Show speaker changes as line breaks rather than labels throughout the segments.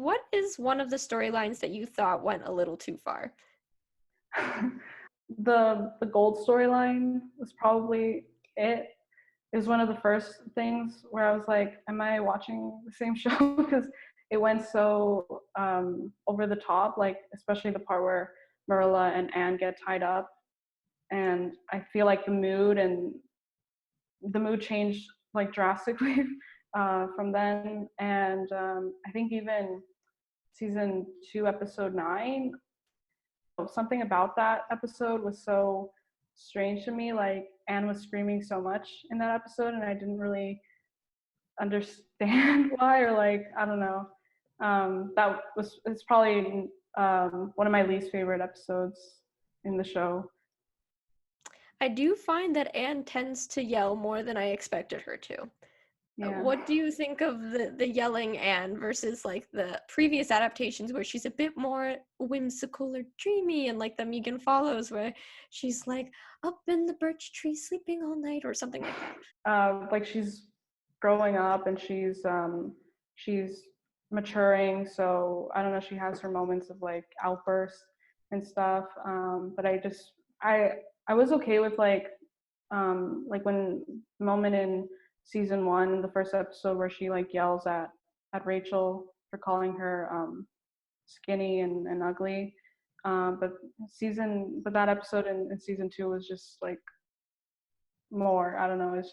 what is one of the storylines that you thought went a little too far?
The gold storyline was probably it. It was one of the first things where I was like, am I watching the same show? Because it went so over the top, like especially the part where Marilla and Anne get tied up. And I feel like the mood changed like drastically from then. And I think even season 2, episode 9, something about that episode was so strange to me. Like Anne was screaming so much in that episode, and I didn't really understand why, or like I don't know. It's probably one of my least favorite episodes in the show.
I do find that Anne tends to yell more than I expected her to.
Yeah.
What do you think of the yelling Anne versus like the previous adaptations where she's a bit more whimsical or dreamy, and like the Megan Follows where she's like up in the birch tree sleeping all night or something like that?
Like she's growing up and she's maturing. So I don't know. She has her moments of like outbursts and stuff. But I was okay with like when the moment in season 1, the first episode where she like yells at Rachel for calling her skinny and ugly. But that episode in season 2 was just like more. I don't know. It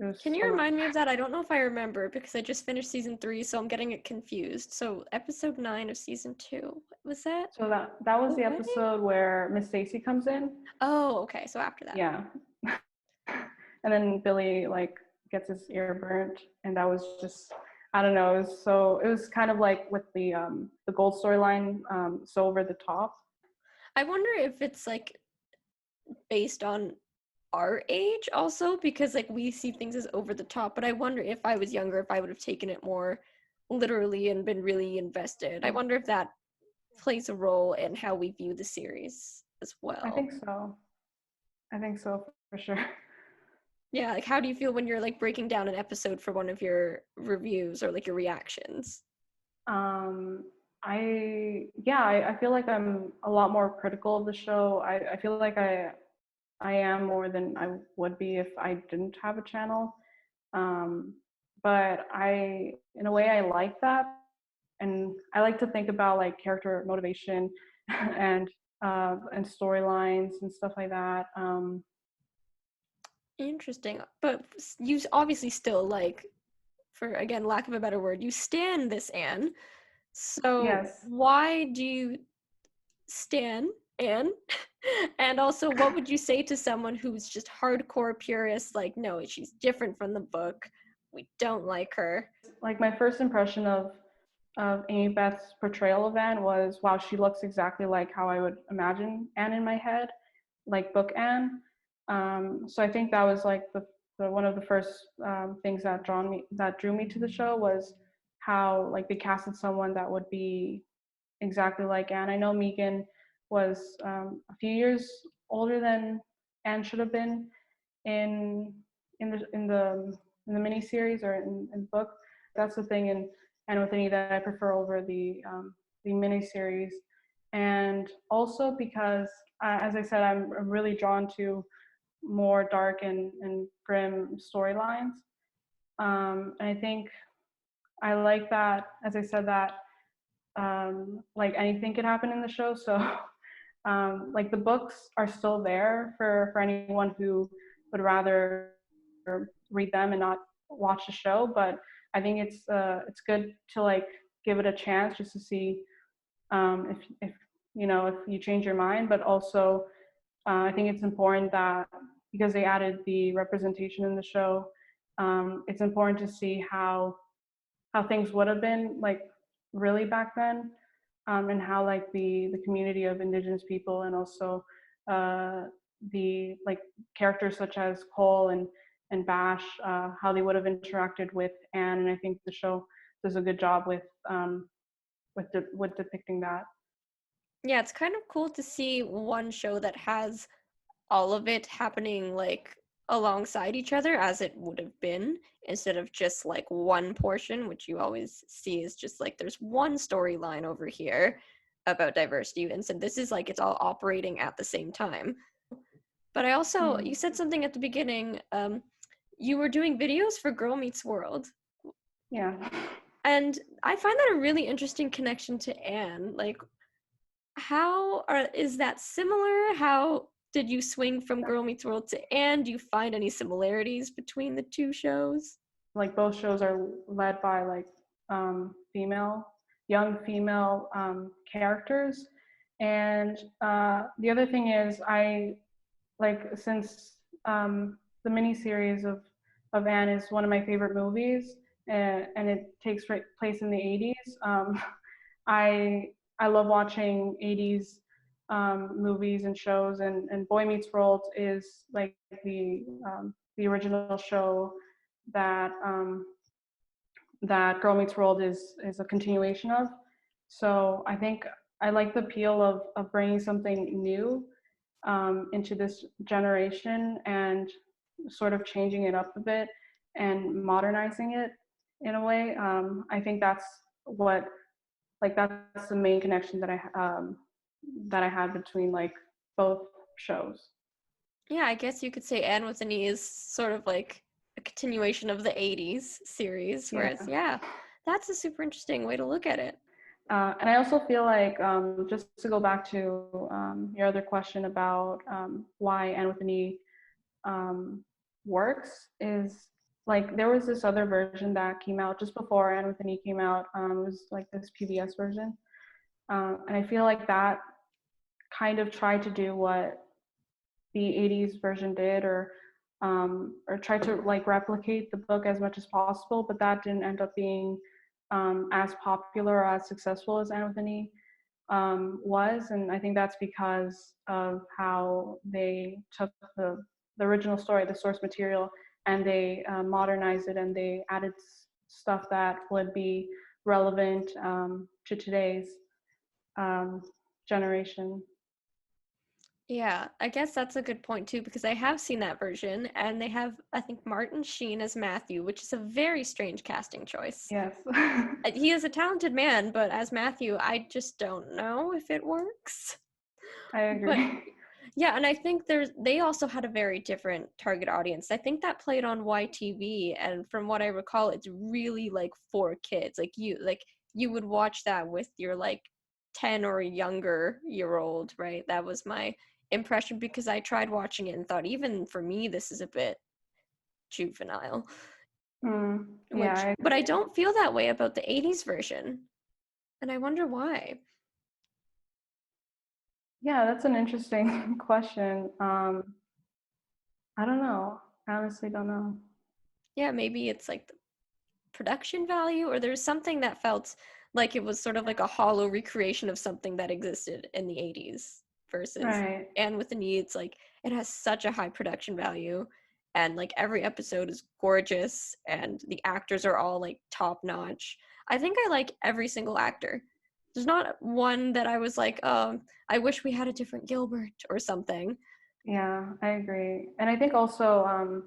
was
Can you
a lot.
remind me of that? I don't know if I remember because I just finished season 3, so I'm getting it confused. So episode 9 of season 2, what was that?
So that was
The
the
wedding?
episode where Miss Stacy comes in.
Oh, okay. So after that.
Yeah. And then Billy like gets his ear burnt, and that was just I don't know. It was kind of like with the gold storyline, so over the top.
I wonder if it's like based on our age also, because like we see things as over the top, but I wonder if I was younger if I would have taken it more literally and been really invested. I wonder if that plays a role in how we view the series as
I
well.
think so. I think so for sure.
Yeah, like how do you feel when you're like breaking down an episode for one of your reviews or like your reactions?
Um, I feel like I'm a lot more critical of the show. I feel like I am more than I would be if I didn't have a channel. Um, but in a way, I like that, and I like to think about like character motivation and storylines and stuff like that.
Interesting. But you obviously still like, for again, lack of a better word, you stan this Anne. So
Yes.
why do you stan Anne? And also, what would you say to someone who's just hardcore purist, like, no, she's different from the book. We don't like her.
Like my first impression of Amy Beth's portrayal of Anne was, wow, she looks exactly like how I would imagine Anne in my head, like book Anne. So I think that was like the one of the first things that drew me to the show was how like they casted someone that would be exactly like Anne. I know Megan was a few years older than Anne should have been in in the in the in the miniseries or in the book. That's the thing in Anne with an E that I prefer over the miniseries, and also because, as I said, I'm really drawn to more dark and grim storylines. And I think I like that, as I said, that like anything can happen in the show. So like the books are still there for anyone who would rather read them and not watch the show. But I think it's good to like give it a chance just to see if you know if you change your mind. But also I think it's important that because they added the representation in the show, it's important to see how things would have been like really back then, and how like the community of indigenous people and also uh, the like characters such as Cole and Bash, how they would have interacted with Anne. And I think the show does a good job with depicting that.
Yeah, it's kind of cool to see one show that has all of it happening like alongside each other as it would have been, instead of just like one portion, which you always see is just like there's one storyline over here about diversity, and so this is like it's all operating at the same time. But I also, you said something at the beginning, you were doing videos for Girl Meets World.
Yeah.
And I find that a really interesting connection to Anne. Like, is that similar? How did you swing from Girl Meets World to Anne? Do you find any similarities between the two shows?
Like both shows are led by like young female characters. And the other thing is, I like since the miniseries of Anne is one of my favorite movies, and it takes place in the 80s. I I love watching 80s movies and shows, and Boy Meets World is like the original show that that Girl Meets World is a continuation of. So I think I like the appeal of bringing something new into this generation and sort of changing it up a bit and modernizing it in a way. I think that's what that's the main connection that I had between like both shows.
Yeah, I guess you could say Anne with an E is sort of like a continuation of the 80s series,
Yeah.
whereas, yeah, that's a super interesting way to look at it.
And I also feel like, just to go back to your other question about why Anne with an E works, is like there was this other version that came out just before Anne with an E came out. It was like this PBS version. And I feel like that kind of tried to do what the 80s version did, or tried to like replicate the book as much as possible, but that didn't end up being as popular or as successful as Anne with an E was. And I think that's because of how they took the original story, the source material, and they modernized it, and they added stuff that would be relevant to today's um, generation.
Yeah, I guess that's a good point too, because I have seen that version, and they have, I think, Martin Sheen as Matthew, which is a very strange casting choice.
Yes.
He is a talented man, but as Matthew, I just don't know if it works.
I
But
agree.
yeah, and I think they also had a very different target audience. I think that played on YTV, and from what I recall, it's really like for kids. Like you would watch that with your like 10 or younger year old, right? That was my impression, because I tried watching it and thought, even for me, this is a bit juvenile.
Yeah,
Which,
I
but I
agree.
don't feel that way about the 80s version, and I wonder why.
Yeah, that's an interesting question. I don't know. I honestly don't know.
Yeah, maybe it's like production value, or there's something that felt like it was sort of like a hollow recreation of something that existed in the 80s, versus
Right.
and with the needs, like it has such a high production value, and like every episode is gorgeous, and the actors are all like top notch. I think I like every single actor. There's not one that I was like, I wish we had a different Gilbert or something.
Yeah, I agree. And I think also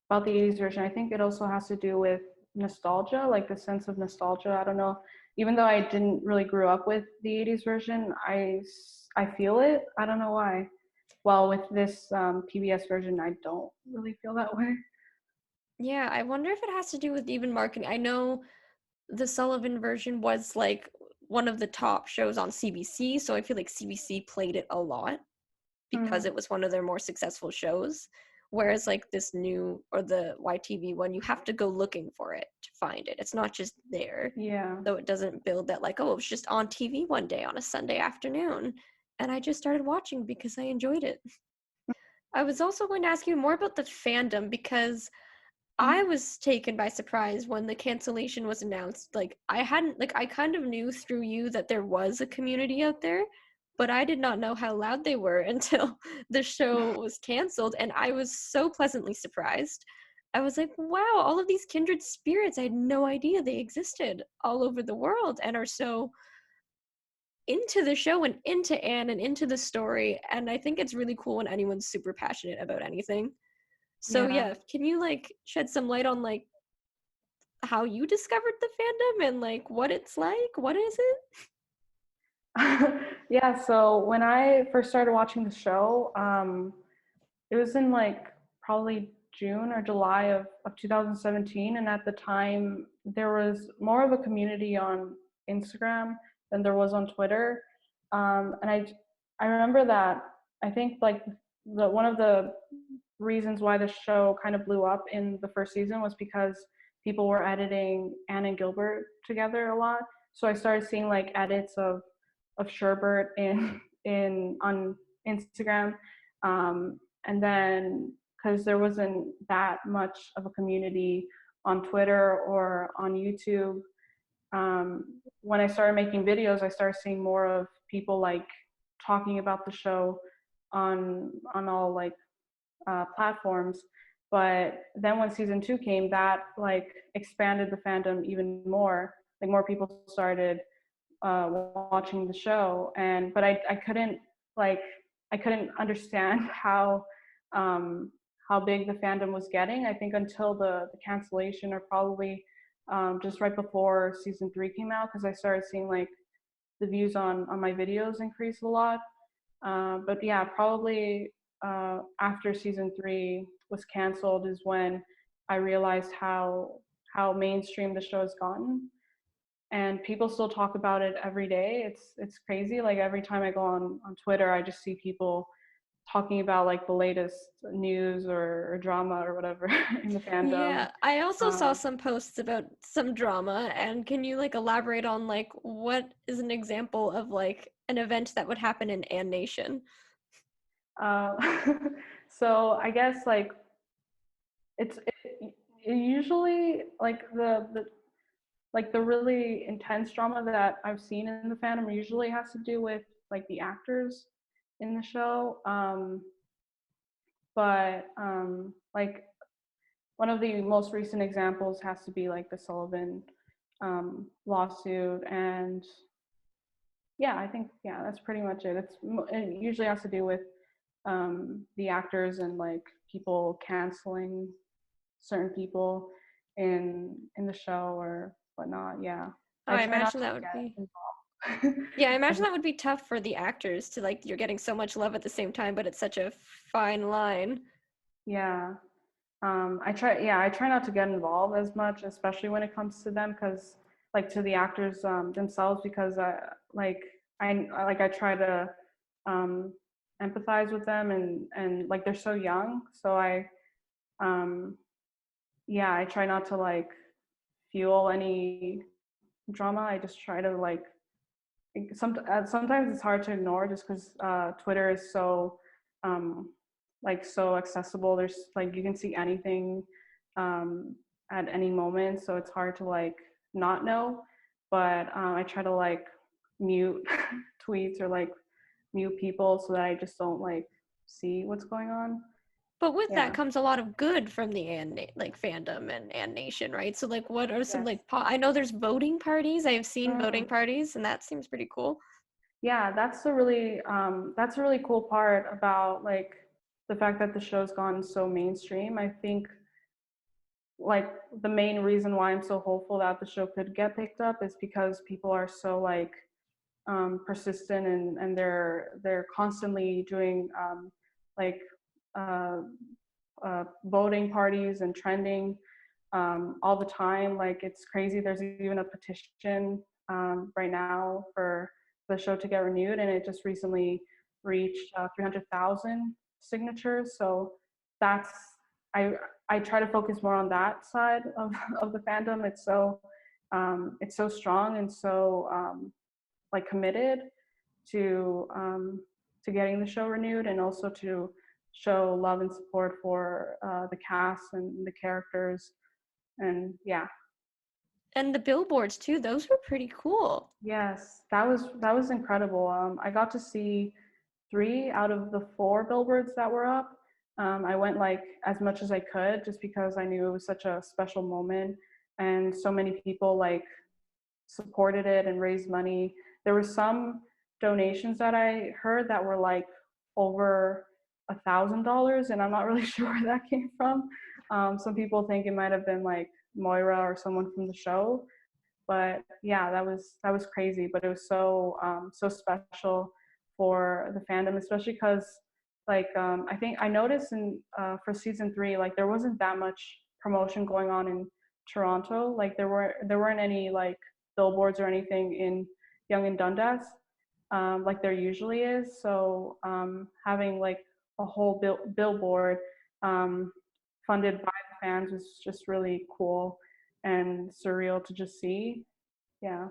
about the 80s version, I think it also has to do with nostalgia, like the sense of nostalgia. I don't know. Even though I didn't really grow up with the 80s version, I feel it. I don't know why. Well, with this PBS version, I don't really feel that way.
Yeah, I wonder if it has to do with even marketing. I know the Sullivan version was like one of the top shows on CBC, so I feel like CBC played it a lot because
Mm,
it was one of their more successful shows. Whereas like this new, or the YTV one, you have to go looking for it to find it. It's not just there.
yeah.
So it doesn't build that like, oh, it was just on TV one day on a Sunday afternoon. And I just started watching because I enjoyed it. I was also going to ask you more about the fandom, because I
Mm,
was taken by surprise when the cancellation was announced. Like I hadn't, like I kind of knew through you that there was a community out there, but I did not know how loud they were until the show was canceled, and I was so pleasantly surprised. I was like, wow, all of these kindred spirits, I had no idea they existed all over the world and are so into the show and into Anne and into the story. And I think it's really cool when anyone's super passionate about anything. So
Yeah.
yeah, can you like shed some light on like how you discovered the fandom and like what it's like? What is it?
Yeah, so when I first started watching the show, it was in like probably June or July of 2017. And at the time, there was more of a community on Instagram than there was on Twitter. And I remember that I think like one of the reasons why the show kind of blew up in the first season was because people were editing Anne and Gilbert together a lot. So I started seeing like edits of Sherbert in on Instagram, and then because there wasn't that much of a community on Twitter or on YouTube, when I started making videos, I started seeing more of people like talking about the show on all like platforms. But then when season 2 came, that like expanded the fandom even more. Like more people started watching the show, and but I couldn't like I couldn't understand how big the fandom was getting. I think until the cancellation, or probably just right before season 3 came out, because I started seeing like the views on my videos increase a lot. But yeah, probably after season 3 was canceled is when I realized how mainstream the show has gotten, and people still talk about it every day. It's crazy. Like every time I go on Twitter, I just see people talking about like the latest news or drama or whatever in the fandom.
Yeah, I also saw
Um,
some posts about some drama, and can you like elaborate on like what is an example of like an event that would happen in An Nation?
uh, so I guess like it usually like the really intense drama that I've seen in the fandom usually has to do with like the actors in the show. But like one of the most recent examples has to be like the Sullivan lawsuit, and yeah, I think yeah, that's pretty much it. It usually has to do with the actors and like people canceling certain people in the show or whatnot. Yeah,
Oh,
I
I
try not
imagine
to
that would
get
be
involved.
Yeah, I imagine that would be tough for the actors to like you're getting so much love at the same time, but it's such a fine line.
Yeah. I try not to get involved as much, especially when it comes to them, because like to the actors themselves, because I try to um, empathize with them, and like they're so young, so um, I try not to like fuel any drama. I just try to like sometimes it's hard to ignore just because Twitter is so um, like so accessible. There's like you can see anything um, at any moment, so it's hard to like not know. But I try to like mute tweets or like mute people so that I just don't like see what's going on.
But with that
Yeah.
comes a lot of good from the like fandom and An Nation, right? So like what are some
Yes.
like I know there's voting parties. I have seen voting
Mm.
parties and that seems pretty cool.
Yeah, that's a really cool part about like the fact that the show's gone so mainstream. I think like the main reason why I'm so hopeful that the show could get picked up is because people are so like persistent, and they're constantly doing like uh, voting parties and trending all the time. Like it's crazy. There's even a petition right now for the show to get renewed, and it just recently reached 300,000 signatures. So that's I I try to focus more on that side of the fandom. It's so strong and so like committed to getting the show renewed, and also to show love and support for the cast and the characters. And yeah,
And the billboards too, those were pretty cool.
yes, that was incredible. I got to see 3 out of the 4 billboards that were up. I went like as much as I could just because I knew it was such a special moment, and so many people like supported it and raised money. There were some donations that I heard that were like over $1,000, and I'm not really sure where that came from. Some people think it might have been like Moira or someone from the show, but yeah, that was crazy. But it was so special for the fandom, especially because like I think I noticed in for season 3, like there wasn't that much promotion going on in Toronto. Like there weren't any like billboards or anything in Yonge and Dundas, like there usually is. So having like a whole billboard um, funded by the fans was just really cool and surreal to just see. Yeah.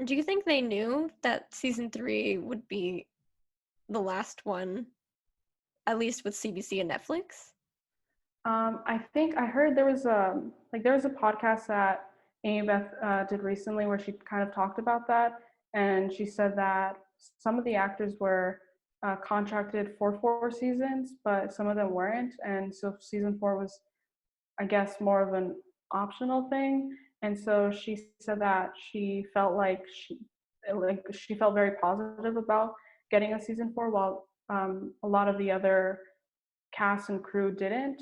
Do you think they knew that season 3 would be the last one, at least with CBC and Netflix?
I think I heard there was a podcast that Amy Beth did recently where she kind of talked about that, and she said that some of the actors were contracted for 4 seasons, but some of them weren't, and so season 4 was, I guess, more of an optional thing. And so she said that she felt like she felt very positive about getting a season 4, while a lot of the other cast and crew didn't.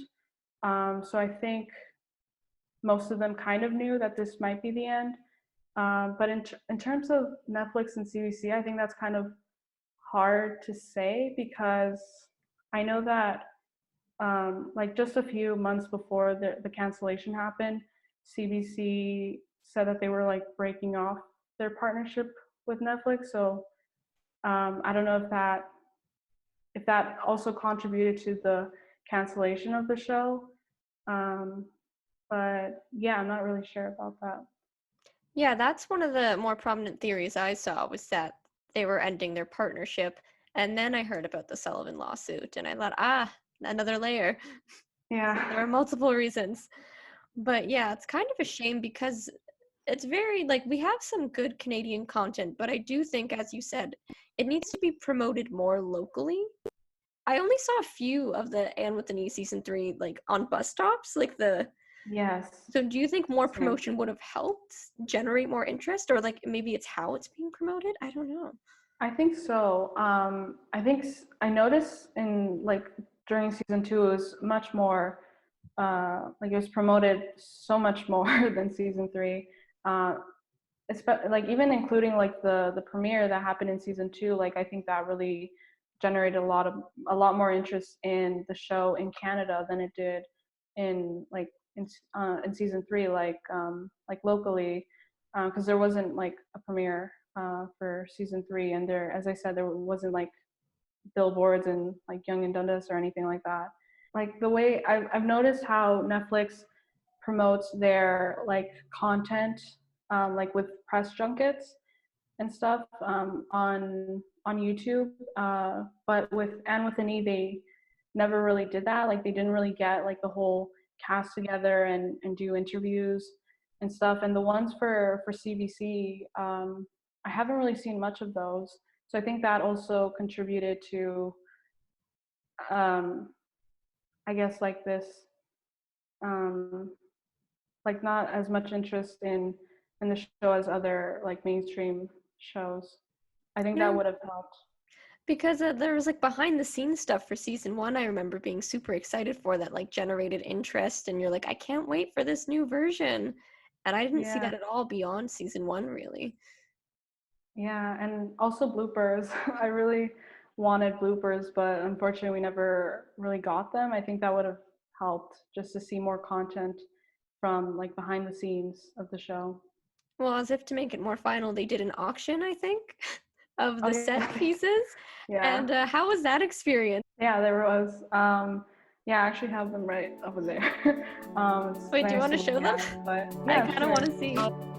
So I think most of them kind of knew that this might be the end. But in terms of Netflix and CBC, I think that's kind of hard to say, because I know that like just a few months before the cancellation happened, CBC said that they were like breaking off their partnership with Netflix. So I don't know if that also contributed to the cancellation of the show. Um, but yeah, I'm not really sure about that.
Yeah, that's one of the more prominent theories I saw, was that they were ending their partnership. And then I heard about the Sullivan lawsuit, and I thought, another layer. There
Yeah.
are multiple reasons. But yeah, it's kind of a shame because it's very, like, we have some good Canadian content, but I do think, as you said, it needs to be promoted more locally. I only saw a few of the Anne with an E season 3, like, on bus stops,
Yes.
so do you think more
Same.
promotion would have helped generate more interest, or like maybe it's how it's being promoted? I don't know.
I think so. I noticed in like during season 2, it was much more like it was promoted so much more than season 3. Uh, like even including like the premiere that happened in season 2, like I think that really generated a lot more interest in the show in Canada than it did in like in season 3, like locally, because there wasn't like a premiere for season 3, and there, as I said, there wasn't like billboards in like Yonge and Dundas or anything like that. Like the way I've noticed how Netflix promotes their like content, like with press junkets and stuff, on YouTube. But with Anne with an E, they never really did that. Like they didn't really get like the whole cast together and do interviews and stuff. And the ones for CBC, I haven't really seen much of those. So I think that also contributed to, um, I guess, like this, um, like not as much interest in the show as other like mainstream shows. I think that
Yeah,
would have helped.
because there was like behind the scenes stuff for season 1. I remember being super excited for that, like generated interest, and you're like, I can't wait for this new version. And I didn't see
Yeah,
that at all beyond season 1, really.
yeah, and also bloopers. I really wanted bloopers, but unfortunately, we never really got them. I think that would have helped just to see more content from like behind the scenes of the show.
Well, as if to make it more final, they did an auction, I think, of
Oh
the
yeah,
set pieces.
yeah,
And how was that experience?
yeah. There was. Yeah, I actually have them right over there. It's
Wait, do you
nice
want to
to
show
look
them?
at, but
I
yeah,
kind of
sure.
want to see.